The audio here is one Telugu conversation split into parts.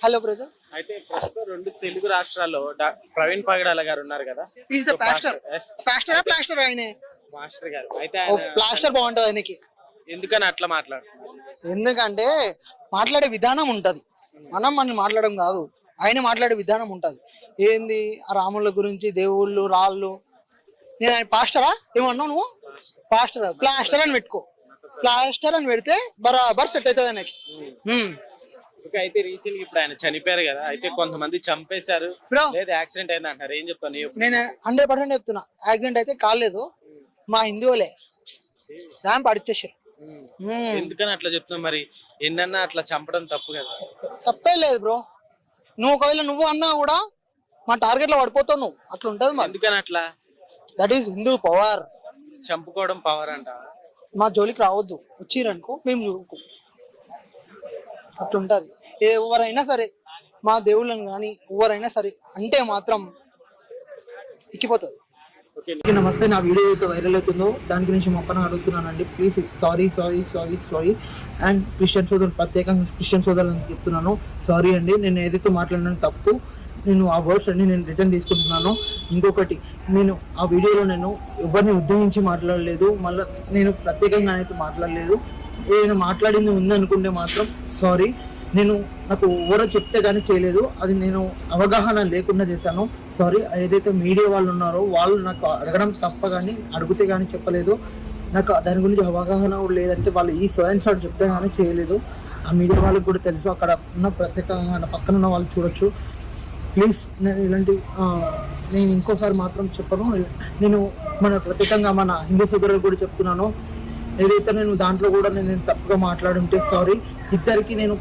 Hello brother. అయితే ప్రస్తుతం రెండు తెలుగు రాష్ట్రాల్లో ప్రవీణ్ పగడాల గారు ఉన్నారు కదా. Is the pastor. పాస్టరా ప్లాస్టర్ ఆయనే? మాస్టర్ గారు. అయితే ఓ ఆయన ప్లాస్టర్ బాగుంటది ఆయనకి. ఎందుకని అట్లా మాట్లాడుతున్నారు? ఎందుకంటే మాట్లాడే విధానం ఉంటది, మనం మాట్లాడడం కాదు, ఆయన మాట్లాడే విధానం ఉంటది. ఏంది ఆ రాముల గురించి, దేవుళ్ళు, రాళ్ళు. నేను ఆయన పాస్టరా ఏమన్నావు నువ్వు? పాస్టర్ ప్లాస్టర్ అని పెట్టుకో. ప్లాస్టర్ అని పెడితే బరాబర్ సెట్ అవుతుంది ఆయనకి. ఓకే. అయితే రీసెంట్ గా ఇప్పుడు ఆయన చనిపోయారు కదా, అయితే కొంతమంది చంపేశారు బ్రో, లేదా యాక్సిడెంట్ అయింది అంటారు, ఏం చెప్తాను? నేను 100% చెప్తున్నా, యాక్సిడెంట్ అయితే కాలేదు. మా హిందువులే ర్యాంప్ అడిచేసారు. ఎందుకని అట్లా చెప్తున్నావు? మరి ఎన్నన్నా అట్లా చంపడం తప్పు కదా. తప్పే లేదు బ్రో, నువ్వు ఒకవేళ నువ్వు అన్నా కూడా మా టార్గెట్ లో పడిపోతావు నువ్వు. అట్లా ఉంటది మరి. ఎందుకని అట్లా? That is Hindu power. చంపుకోవడం పవర్ అంట. మా జోలికి రావద్దు, వచ్చిరనుకో మేము చూడుకో. అట్లుంటది. ఎవరైనా సరే, మా దేవుళ్ళని కానీ ఎవరైనా సరే అంటే మాత్రం ఎక్కిపోతుంది. నమస్తే, నా వీడియో అయితే వైరల్ అవుతుందో దాని గురించి మొక్కన అడుగుతున్నానండి. Please sorry. అండ్ క్రిస్టియన్ సోదరులు, ప్రత్యేకంగా క్రిస్టియన్ సోదరులను చెప్తున్నాను, సారీ అండి. నేను ఏదైతే మాట్లాడినా తప్పు, నేను ఆ వర్డ్స్ అన్ని నేను రిటర్న్ తీసుకుంటున్నాను. ఇంకొకటి, నేను ఆ వీడియోలో నేను ఎవరిని ఉద్దేశించి మాట్లాడలేదు, మళ్ళీ నేను ప్రత్యేకంగా అయితే మాట్లాడలేదు. ఏదైనా మాట్లాడింది ఉందనుకుంటే మాత్రం సారీ. నాకు ఎవరో చెప్తే కానీ చేయలేదు, అది నేను అవగాహన లేకుండా చేశాను, సారీ. ఏదైతే మీడియా వాళ్ళు ఉన్నారో వాళ్ళు నాకు అడగడం తప్ప కానీ అడిగితే కానీ చెప్పలేదు. నాకు దాని గురించి అవగాహన కూడా లేదంటే వాళ్ళు ఈ సోయన్ షాట్ చెప్తే కానీ చేయలేదు. ఆ మీడియా వాళ్ళకి కూడా తెలుసు, అక్కడ ఉన్న ప్రత్యేకంగా పక్కన ఉన్న వాళ్ళు చూడొచ్చు. ప్లీజ్ నేను ఇంకోసారి మాత్రం చెప్పను. నేను ప్రత్యేకంగా మన హిందూ సోదరులు కూడా చెప్తున్నాను, ఏదైతే నేను దాంట్లో కూడా నేను తప్పుగా మాట్లాడుంటే సారీ. ఇద్దరికి నేను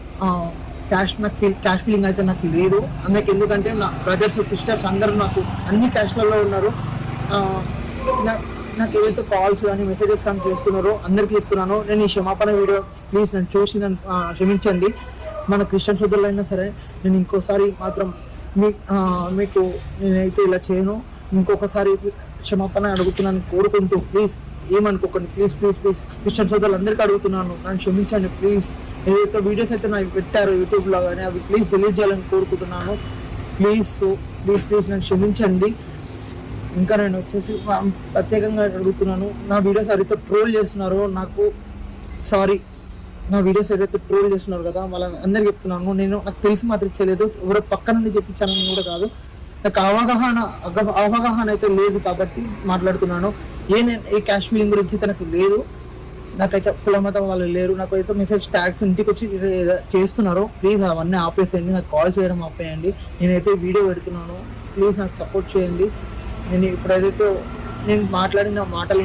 క్యాష్ ఫీలింగ్ అయితే నాకు లేదు. అందుకే, ఎందుకంటే నా బ్రదర్స్ సిస్టర్స్ అందరూ నాకు అన్ని క్యాష్లలో ఉన్నారు. నాకు ఏదైతే కాల్స్ కానీ మెసేజెస్ కానీ చేస్తున్నారో అందరికీ చెప్తున్నాను, నేను ఈ క్షమాపణ వీడియో ప్లీజ్ నన్ను చూసి నన్ను క్షమించండి. మన క్రిస్టియన్ సోదరులు అయినా సరే, నేను ఇంకోసారి మాత్రం మీకు నేనైతే ఇలా చేయను. ఇంకొకసారి క్షమాపణ అడుగుతున్నాను కోరుకుంటూ, ప్లీజ్ ఏమనుకోకండి. ప్లీజ్ క్రిస్టియన్ సోదరులు అందరికీ అడుగుతున్నాను, నన్ను క్షమించండి ప్లీజ్. ఏదైతే వీడియోస్ అయితే నాకు పెట్టారు యూట్యూబ్లో కానీ అవి ప్లీజ్ డిలీట్ చేయాలని కోరుకుంటున్నాను. ప్లీజ్ నన్ను క్షమించండి. ఇంకా నేను వచ్చేసి ప్రత్యేకంగా అడుగుతున్నాను, నా వీడియోస్ ఎవరైతే ట్రోల్ చేస్తున్నారో నాకు సారీ. నా వీడియోస్ ఏదైతే ట్రోల్ చేస్తున్నారు కదా వాళ్ళ అందరికీ చెప్తున్నాను, నాకు తెలిసి మాత్రం చేయలేదు, ఎవరో పక్క నుండి చెప్పించాలని కూడా కాదు. నాకు అవగాహన అయితే లేదు కాబట్టి మాట్లాడుతున్నాను. ఏ క్యాష్ ఫీలింగ్ గురించి తనకు లేదు. నాకైతే కుల మతం వాళ్ళు లేరు. నాకైతే మెసేజ్ ట్యాగ్స్ ఇంటికి వచ్చి చేస్తున్నారు, ప్లీజ్ అవన్నీ ఆపేసేయండి. నాకు కాల్ చేయడం ఆపేయండి. నేనైతే వీడియో పెడుతున్నాను, ప్లీజ్ నాకు సపోర్ట్ చేయండి. నేను ఇప్పుడు ఏదైతే నేను మాట్లాడిన మాటలు